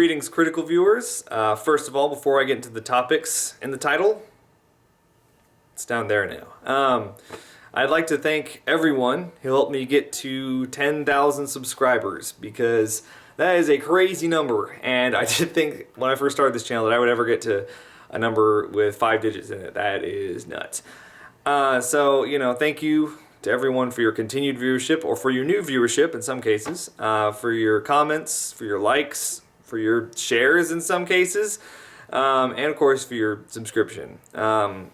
Greetings, critical viewers. First of all, before I get into the topics in the title, it's down there now. I'd like to thank everyone who helped me get to 10,000 subscribers, because that is a crazy number, and I didn't think when I first started this channel that I would ever get to a number with 5 digits in it. That is nuts. So, you know, thank you to everyone for your continued viewership, or for your new viewership in some cases, for your comments, for your likes, for your shares in some cases, and of course for your subscription. I'd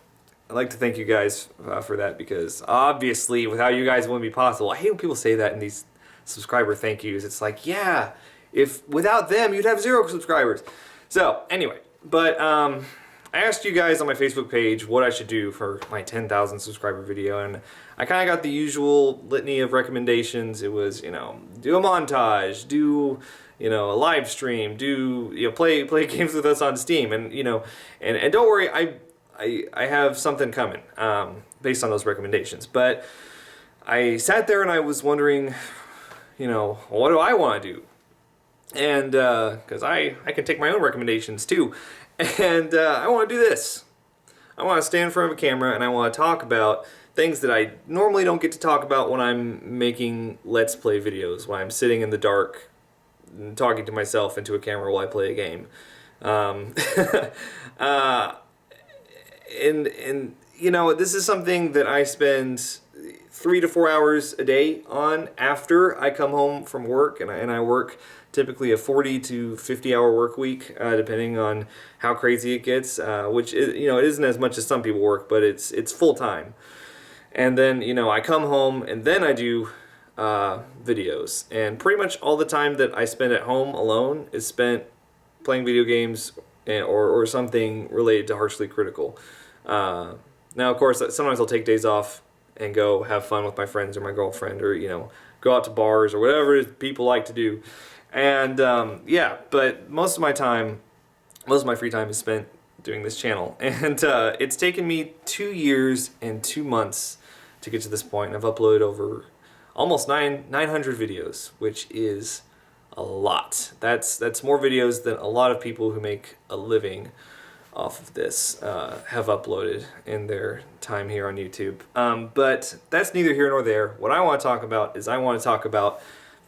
like to thank you guys for that, because obviously without you guys it wouldn't be possible. I hate when people say that in these subscriber thank yous. It's like, yeah, if without them you'd have 0 subscribers. So anyway, but I asked you guys on my Facebook page what I should do for my 10,000 subscriber video, and I kind of got the usual litany of recommendations. It was, you know, do a montage, do, you know, a live stream, do, you know, play games with us on Steam, and, you know, and don't worry, I have something coming based on those recommendations. But I sat there and I was wondering, you know, what do I want to do? And because I can take my own recommendations too, and I want to do this. I want to stand in front of a camera and I want to talk about things that I normally don't get to talk about when I'm making Let's Play videos, when I'm sitting in the dark and talking to myself into a camera while I play a game. And you know, this is something that I spend 3 to 4 hours a day on after I come home from work, and I work typically a 40 to 50 hour work week, depending on how crazy it gets, which is, you know, it isn't as much as some people work, but it's full time. And then, you know, I come home and then I do videos, and pretty much all the time that I spend at home alone is spent playing video games or something related to Harshly Critical. Now, of course, sometimes I'll take days off and go have fun with my friends or my girlfriend, or, you know, go out to bars or whatever it is people like to do. And yeah, but most of my free time is spent doing this channel, and it's taken me 2 years and 2 months to get to this point. I've uploaded over almost 900 videos, which is a lot. That's more videos than a lot of people who make a living off of this have uploaded in their time here on YouTube. But that's neither here nor there. What I want to talk about is I want to talk about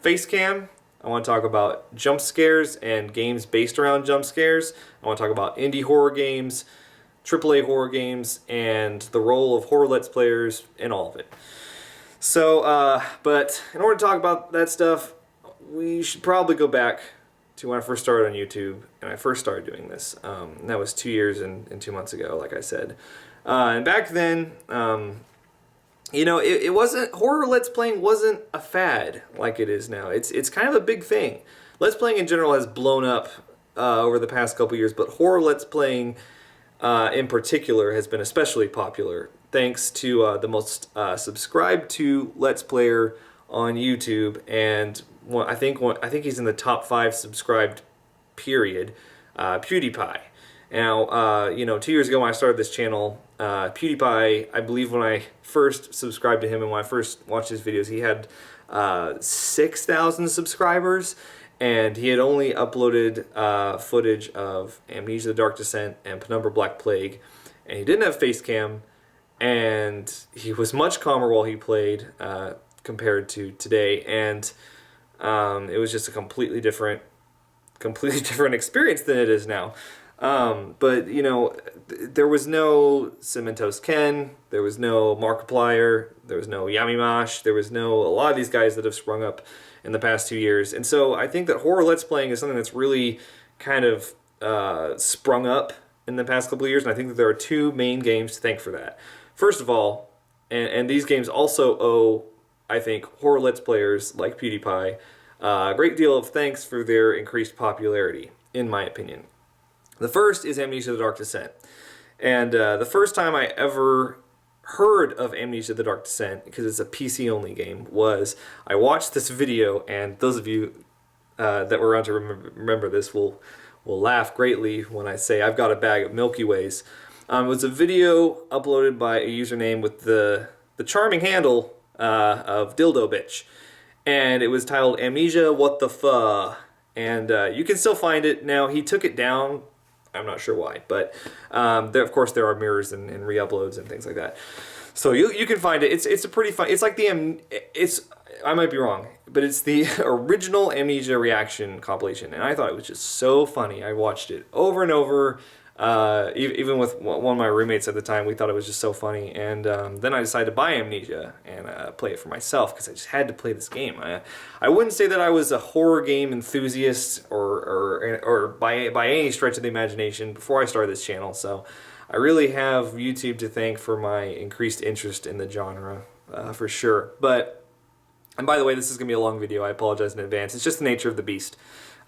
Facecam. I want to talk about jump scares and games based around jump scares. I want to talk about indie horror games, AAA horror games, and the role of horror Let's Players in all of it. So, but in order to talk about that stuff, we should probably go back to when I first started on YouTube, and I first started doing this. And that was 2 years and 2 months ago, like I said. And back then, you know, it wasn't, horror Let's Playing wasn't a fad like it is now. It's kind of a big thing. Let's Playing in general has blown up over the past couple years, but horror Let's Playing in particular has been especially popular, thanks to the most subscribed to Let's Player on YouTube, and I think he's in the top 5 subscribed period, PewDiePie. Now, you know, 2 years ago when I started this channel, PewDiePie, I believe when I first subscribed to him and when I first watched his videos, he had 6,000 subscribers, and he had only uploaded footage of Amnesia: The Dark Descent and Penumbra: Black Plague, and he didn't have Facecam, and he was much calmer while he played compared to today, and it was just a completely different experience than it is now. But, you know, there was no Cementos Ken, there was no Markiplier, there was no Yamimash, there was no a lot of these guys that have sprung up in the past 2 years. And so I think that horror Let's Playing is something that's really kind of sprung up in the past couple of years, and I think that there are 2 main games to thank for that. First of all, and these games also owe, I think, horror Let's Players like PewDiePie a great deal of thanks for their increased popularity, in my opinion. The first is Amnesia: The Dark Descent. And the first time I ever heard of Amnesia: The Dark Descent, because it's a PC-only game, was I watched this video, and those of you that were around to remember this will laugh greatly when I say I've got a bag of Milky Ways. It was a video uploaded by a username with the charming handle of Dildo Bitch. And it was titled Amnesia What the Fuh. and you can still find it now. He took it down. I'm not sure why, but of course there are mirrors and re-uploads and things like that. So you can find it. It's a pretty fun. It's like I might be wrong, but it's the original Amnesia reaction compilation, and I thought it was just so funny. I watched it over and over. Even with one of my roommates at the time, we thought it was just so funny. And then I decided to buy Amnesia and play it for myself because I just had to play this game. I wouldn't say that I was a horror game enthusiast or by any stretch of the imagination before I started this channel. So I really have YouTube to thank for my increased interest in the genre, for sure. And by the way, this is going to be a long video. I apologize in advance. It's just the nature of the beast.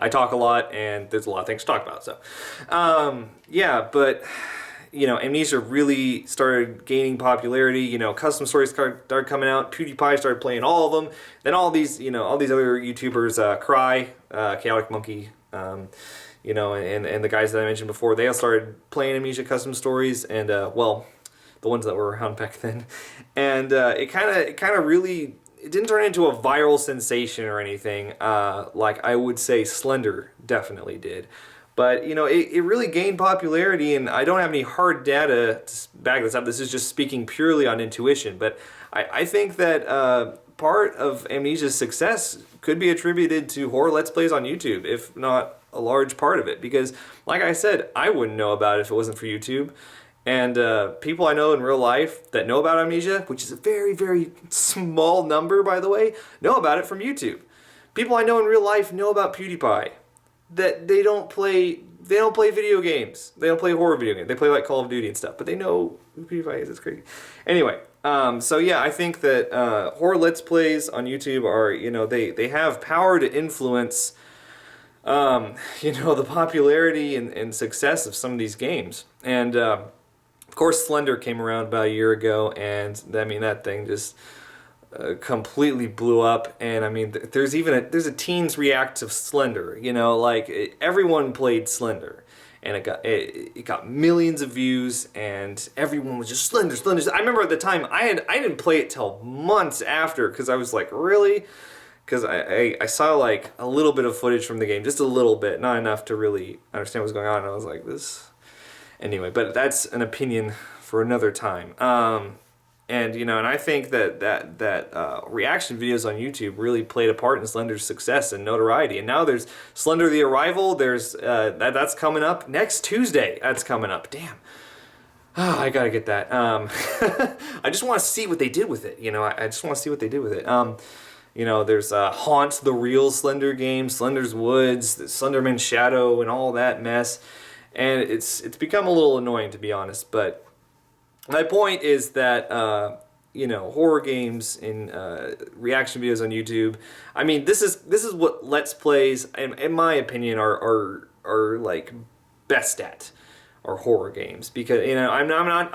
I talk a lot, and there's a lot of things to talk about. So, yeah, but Amnesia really started gaining popularity. Custom stories started coming out. PewDiePie started playing all of them. Then all these other YouTubers, Cry, Chaotic Monkey, and the guys that I mentioned before, they all started playing Amnesia custom stories, and well, the ones that were around back then, and it kind of really. It didn't turn into a viral sensation or anything, like I would say Slender definitely did. But, it really gained popularity, and I don't have any hard data to back this up. This is just speaking purely on intuition. But I think that part of Amnesia's success could be attributed to horror Let's Plays on YouTube, if not a large part of it. Because, like I said, I wouldn't know about it if it wasn't for YouTube. And people I know in real life that know about Amnesia, which is a very, very small number, by the way, know about it from YouTube. People I know in real life know about PewDiePie. That they don't play video games. They don't play horror video games. They play like Call of Duty and stuff. But they know who PewDiePie is. It's crazy. Anyway, so yeah, I think that horror Let's Plays on YouTube are, they have power to influence, the popularity and success of some of these games. And of course, Slender came around about a year ago, and I mean that thing just completely blew up. And I mean, there's a teens react to Slender. Everyone played Slender, and it got millions of views, and everyone was just Slender. I remember at the time I didn't play it till months after because I was like, really? Because I saw like a little bit of footage from the game, just a little bit, not enough to really understand what's going on. And I was like, this. Anyway, but that's an opinion for another time. And I think that reaction videos on YouTube really played a part in Slender's success and notoriety. And now there's Slender: The Arrival. There's that's coming up next Tuesday. That's coming up. Damn. Oh, I gotta get that. I just want to see what they did with it. I just want to see what they did with it. There's Haunt, the real Slender game, Slender's Woods, the Slenderman Shadow, and all that mess. And it's become a little annoying, to be honest. But my point is that horror games and reaction videos on YouTube. I mean, this is what Let's Plays, in my opinion, are like best at, are horror games. Because I'm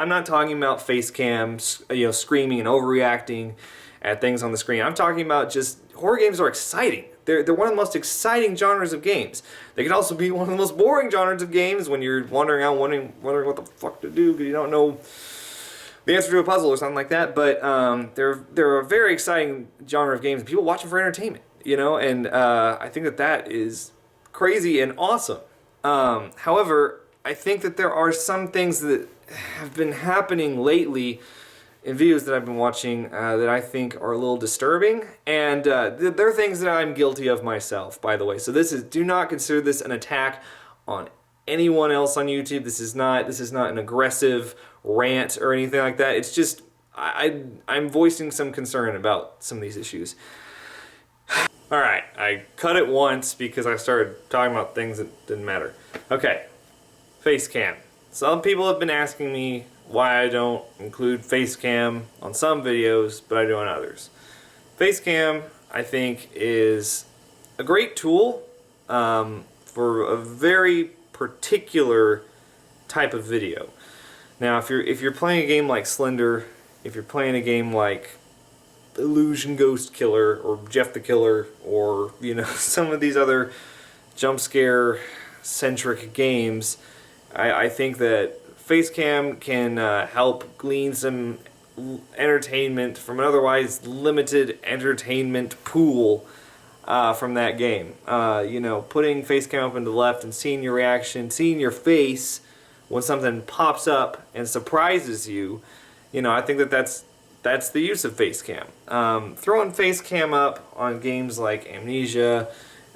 not talking about face cams, screaming and overreacting at things on the screen. I'm talking about just horror games are exciting. They're one of the most exciting genres of games. They can also be one of the most boring genres of games when you're wandering around wondering what the fuck to do because you don't know the answer to a puzzle or something like that. But they're a very exciting genre of games. People watch them for entertainment, and I think that is crazy and awesome. However, I think that there are some things that have been happening lately in videos that I've been watching that I think are a little disturbing, and they're things that I'm guilty of myself, by the way. So do not consider this an attack on anyone else on YouTube. This is not an aggressive rant or anything like that. It's just I'm voicing some concern about some of these issues. All right, I cut it once because I started talking about things that didn't matter. Okay, face cam. Some people have been asking me why I don't include Facecam on some videos, but I do on others. Facecam, I think, is a great tool for a very particular type of video. Now, if you're playing a game like Slender, if you're playing a game like Illusion Ghost Killer or Jeff the Killer, or some of these other jumpscare-centric games, I think that Facecam can help glean some entertainment from an otherwise limited entertainment pool. from that game. You know, putting Facecam up into the left and seeing your reaction, seeing your face when something pops up and surprises you. You know, I think that's the use of Facecam. Throwing Facecam up on games like Amnesia,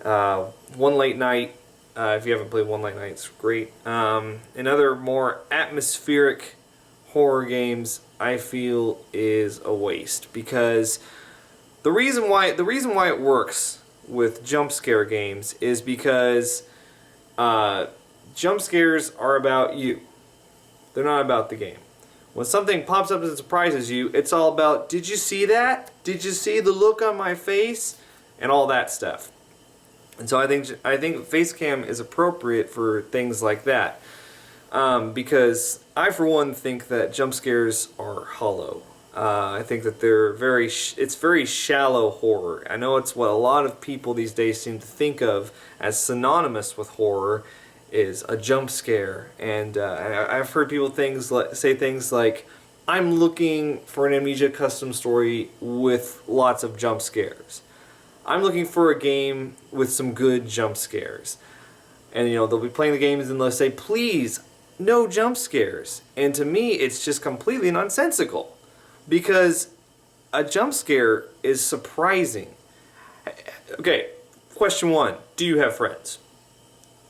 One Late Night. If you haven't played One Late Night, it's great. And other more atmospheric horror games, I feel is a waste, because the reason why it works with jump scare games is because jump scares are about you. They're not about the game. When something pops up and surprises you, it's all about, did you see that? Did you see the look on my face? And all that stuff. And so I think Facecam is appropriate for things like that. Because I, for one, think that jump scares are hollow. I think that they're it's very shallow horror. I know it's what a lot of people these days seem to think of as synonymous with horror, is a jump scare. And I've heard people say things like, I'm looking for an Amnesia custom story with lots of jump scares. I'm looking for a game with some good jump scares. And you know, they'll be playing the games and they'll say, please, no jump scares. And to me, it's just completely nonsensical. Because a jump scare is surprising. Okay, question 1. Do you have friends?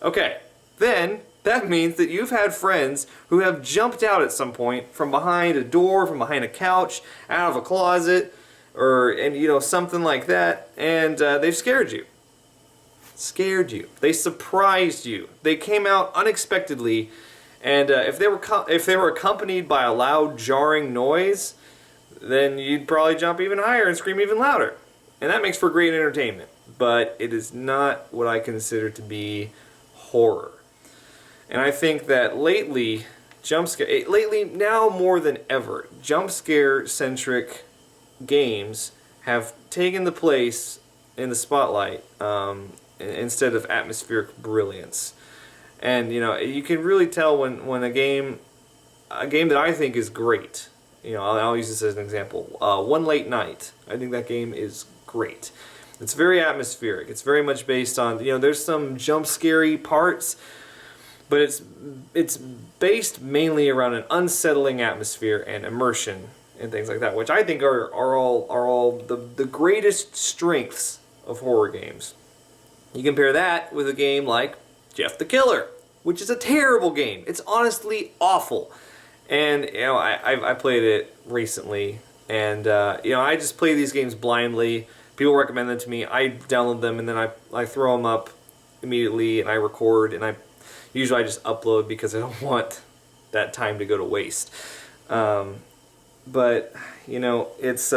Okay, then that means that you've had friends who have jumped out at some point from behind a door, from behind a couch, out of a closet, and you know, something like that, and they've scared you. They surprised you. They came out unexpectedly, and if they were accompanied by a loud, jarring noise, then you'd probably jump even higher and scream even louder. And that makes for great entertainment. But it is not what I consider to be horror. And I think that lately, now more than ever, jump scare-centric games have taken the place in the spotlight instead of atmospheric brilliance. And you know, you can really tell when a game that I think is great. You know, I'll use this as an example. One Late Night. I think that game is great. It's very atmospheric. It's very much based on, you know, there's some jump scary parts, but it's based mainly around an unsettling atmosphere and immersion and things like that, which I think are all the greatest strengths of horror games. You compare that with a game like Jeff the Killer, which is a terrible game. It's honestly awful. And you know, I played it recently, and you know, I just play these games blindly. People recommend them to me. I download them, and then I throw them up immediately, and I record, and usually I just upload because I don't want that time to go to waste. But you know, it's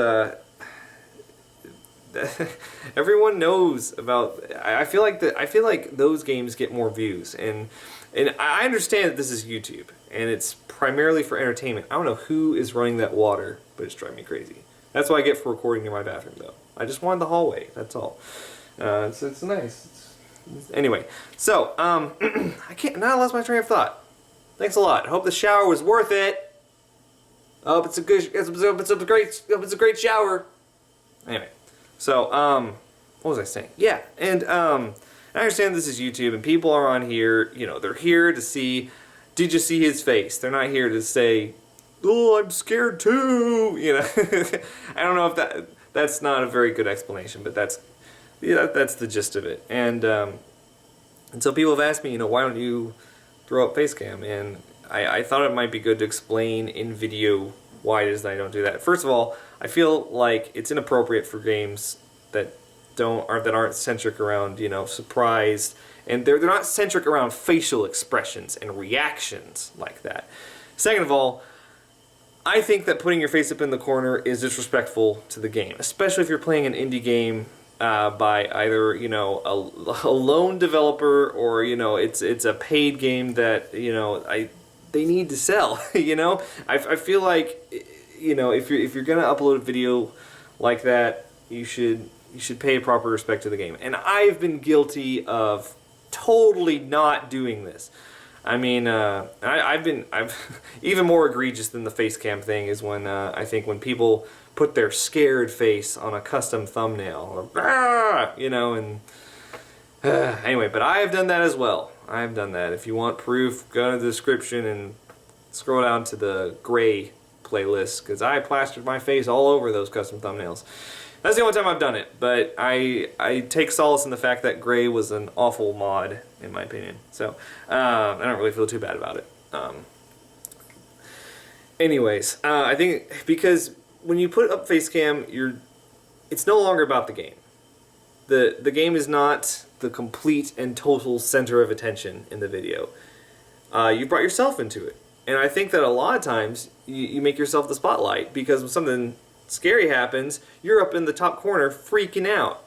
everyone knows about. I feel like those games get more views, and I understand that this is YouTube and it's primarily for entertainment. I don't know who is running that water, but it's driving me crazy. That's what I get for recording near my bathroom, though. I just wanted the hallway. That's all. It's nice. Anyway, so I lost my train of thought. Thanks a lot. I hope the shower was worth it. I hope it's a great shower. Anyway, so what was I saying? Yeah, and I understand this is YouTube and people are on here. You know, they're here to see. Did you see his face? They're not here to say, "Oh, I'm scared too." You know, I don't know if that's not a very good explanation, but that's the gist of it. And so people have asked me, you know, why don't you throw up Facecam? And I thought it might be good to explain in video why it is that I don't do that. First of all, I feel like it's inappropriate for games that aren't centric around, you know, surprise, and they're not centric around facial expressions and reactions like that. Second of all, I think that putting your face up in the corner is disrespectful to the game, especially if you're playing an indie game by either, you know, a lone developer, or, you know, it's a paid game that, you know, they need to sell. You know, I feel like, you know, if you're gonna upload a video like that, you should pay proper respect to the game. And I've been guilty of totally not doing this. I mean, I've even more egregious than the face cam thing is when I think when people put their scared face on a custom thumbnail, or, you know, and anyway, but I have done that as well. I have done that. If you want proof, go to the description and scroll down to the gray playlist, because I plastered my face all over those custom thumbnails. That's the only time I've done it, but I take solace in the fact that gray was an awful mod, in my opinion. So, I don't really feel too bad about it. Anyways, I think because when you put up Facecam, it's no longer about the game. The game is not the complete and total center of attention in the video. You brought yourself into it. And I think that a lot of times, you make yourself the spotlight, because when something scary happens, you're up in the top corner freaking out.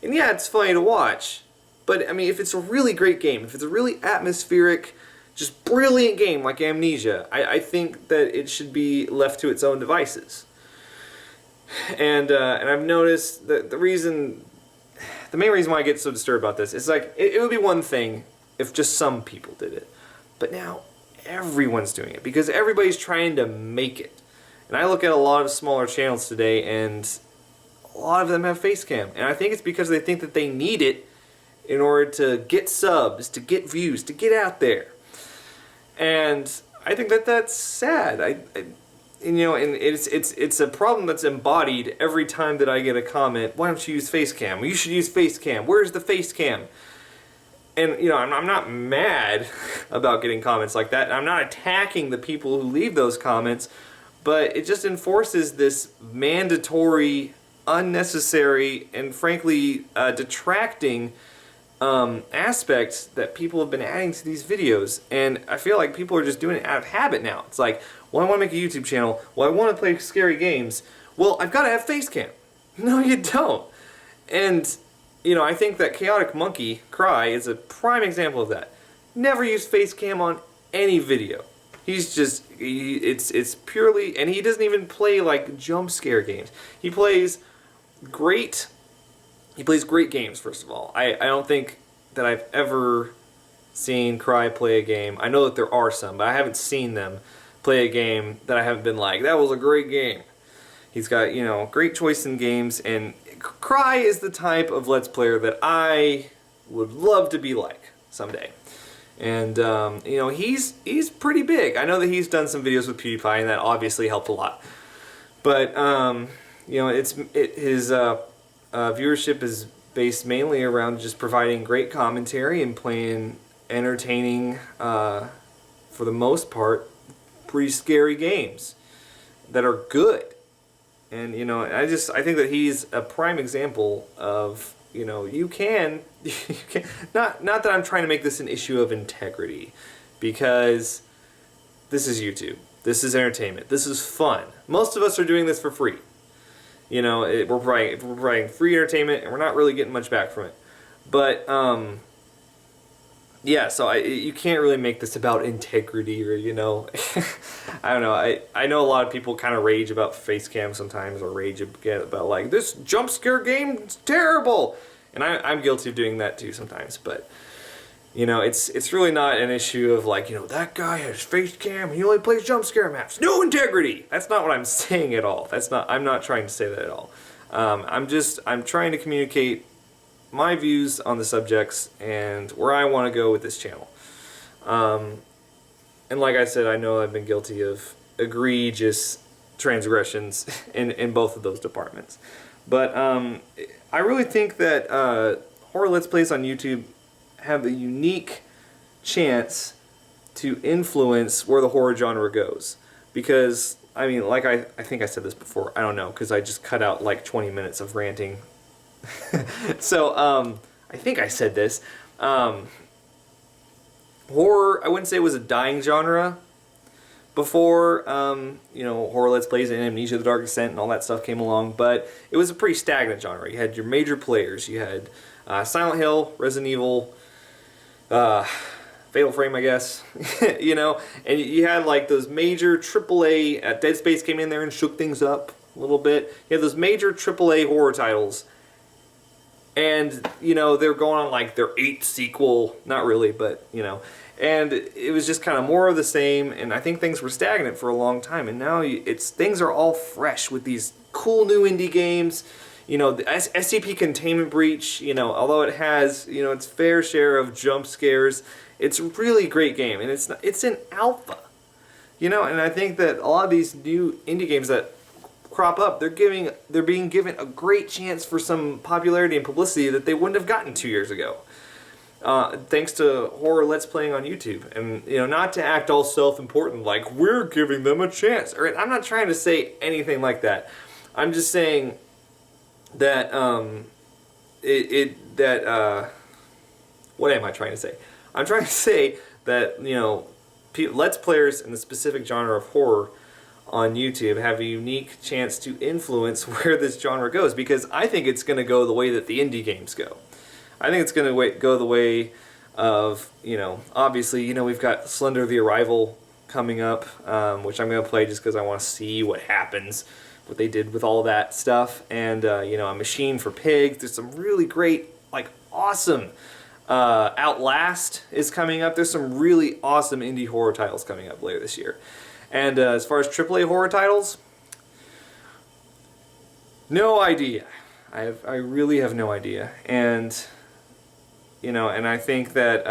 And yeah, it's funny to watch, but I mean, if it's a really great game, if it's a really atmospheric, just brilliant game like Amnesia, I think that it should be left to its own devices. And I've noticed that the main reason why I get so disturbed about this is like, it would be one thing if just some people did it, but now everyone's doing it because everybody's trying to make it. And I look at a lot of smaller channels today, and a lot of them have Facecam. And I think it's because they think that they need it in order to get subs, to get views, to get out there. And I think that that's sad. You know, and it's a problem that's embodied every time that I get a comment. Why don't you use Facecam? Well, you should use Facecam. Where's the Facecam? And you know, I'm not mad about getting comments like that. I'm not attacking the people who leave those comments. But it just enforces this mandatory, unnecessary, and frankly detracting aspect that people have been adding to these videos. And I feel like people are just doing it out of habit now. It's like, well, I want to make a YouTube channel. Well, I want to play scary games. Well, I've got to have Facecam. No, you don't. And, you know, I think that Chaotic Monkey Cry is a prime example of that. Never use Facecam on any video. He's just, it's purely, and he doesn't even play like jump scare games. He plays great games, first of all. I don't think that I've ever seen Cry play a game. I know that there are some, but I haven't seen them play a game that I haven't been like, that was a great game. He's got, you know, great choice in games, and Cry is the type of Let's Player that I would love to be like someday. And, you know, he's pretty big. I know that he's done some videos with PewDiePie, and that obviously helped a lot. But, you know, his viewership is based mainly around just providing great commentary and playing entertaining, for the most part, pretty scary games that are good. And, you know, I think that he's a prime example of, you know, you can not that I'm trying to make this an issue of integrity, because this is YouTube. This is entertainment. This is fun. Most of us are doing this for free. You know, we're providing free entertainment, and we're not really getting much back from it. But yeah, so you can't really make this about integrity, or, you know, I don't know. I know a lot of people kind of rage about Facecam sometimes, or rage about like, this jump scare game is terrible, and I'm guilty of doing that too sometimes. But you know, it's really not an issue of like, you know, that guy has Facecam, he only plays jump scare maps, no integrity. That's not what I'm saying at all. I'm not trying to say that at all. I'm trying to communicate my views on the subjects and where I want to go with this channel. And like I said, I know I've been guilty of egregious transgressions in both of those departments. But I really think that horror Let's Plays on YouTube have the unique chance to influence where the horror genre goes. Because, I mean, like I think I said this before, I don't know, because I just cut out like 20 minutes of ranting. So, I think I said this. Horror, I wouldn't say it was a dying genre before, you know, horror Let's Plays and Amnesia, The Dark Descent and all that stuff came along, but it was a pretty stagnant genre. You had your major players. You had Silent Hill, Resident Evil, Fatal Frame, I guess, you know, and you had like those major AAA, Dead Space came in there and shook things up a little bit. You had those major AAA horror titles. And, you know, they're going on like their 8th sequel, not really, but, you know. And it was just kind of more of the same, and I think things were stagnant for a long time, and now things are all fresh with these cool new indie games. You know, the SCP Containment Breach, you know, although it has, you know, its fair share of jump scares, it's a really great game, and it's in alpha. You know, and I think that a lot of these new indie games that crop up, they're being given a great chance for some popularity and publicity that they wouldn't have gotten 2 years ago. Thanks to horror Let's Playing on YouTube. And, you know, not to act all self-important like we're giving them a chance. Or I'm not trying to say anything like that. I'm just saying that, what am I trying to say? I'm trying to say that, you know, Let's Players in the specific genre of horror on YouTube have a unique chance to influence where this genre goes, because I think it's going to go the way that the indie games go. I think it's going to go the way of, you know, obviously, you know, we've got Slender the Arrival coming up, which I'm going to play just because I want to see what happens, what they did with all that stuff, and, you know, A Machine for Pigs. There's some really great, like, awesome, Outlast is coming up. There's some really awesome indie horror titles coming up later this year. And as far as AAA horror titles, no idea. I really have no idea. And, you know, and I think that,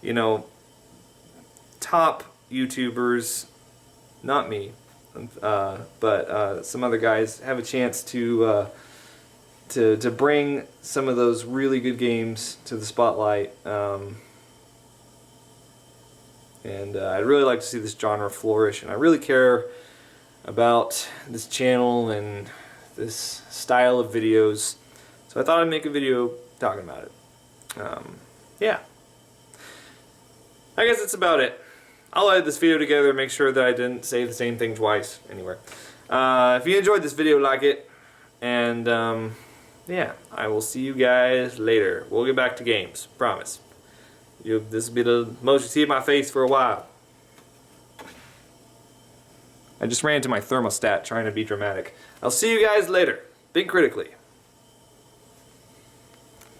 you know, top YouTubers, not me, but some other guys have a chance to bring some of those really good games to the spotlight. And I'd really like to see this genre flourish, and I really care about this channel and this style of videos, so I thought I'd make a video talking about it. Yeah. I guess that's about it. I'll edit this video together and make sure that I didn't say the same thing twice anywhere. If you enjoyed this video, like it, and yeah, I will see you guys later. We'll get back to games, promise. This will be the most you see of my face for a while. I just ran into my thermostat trying to be dramatic. I'll see you guys later. Think critically.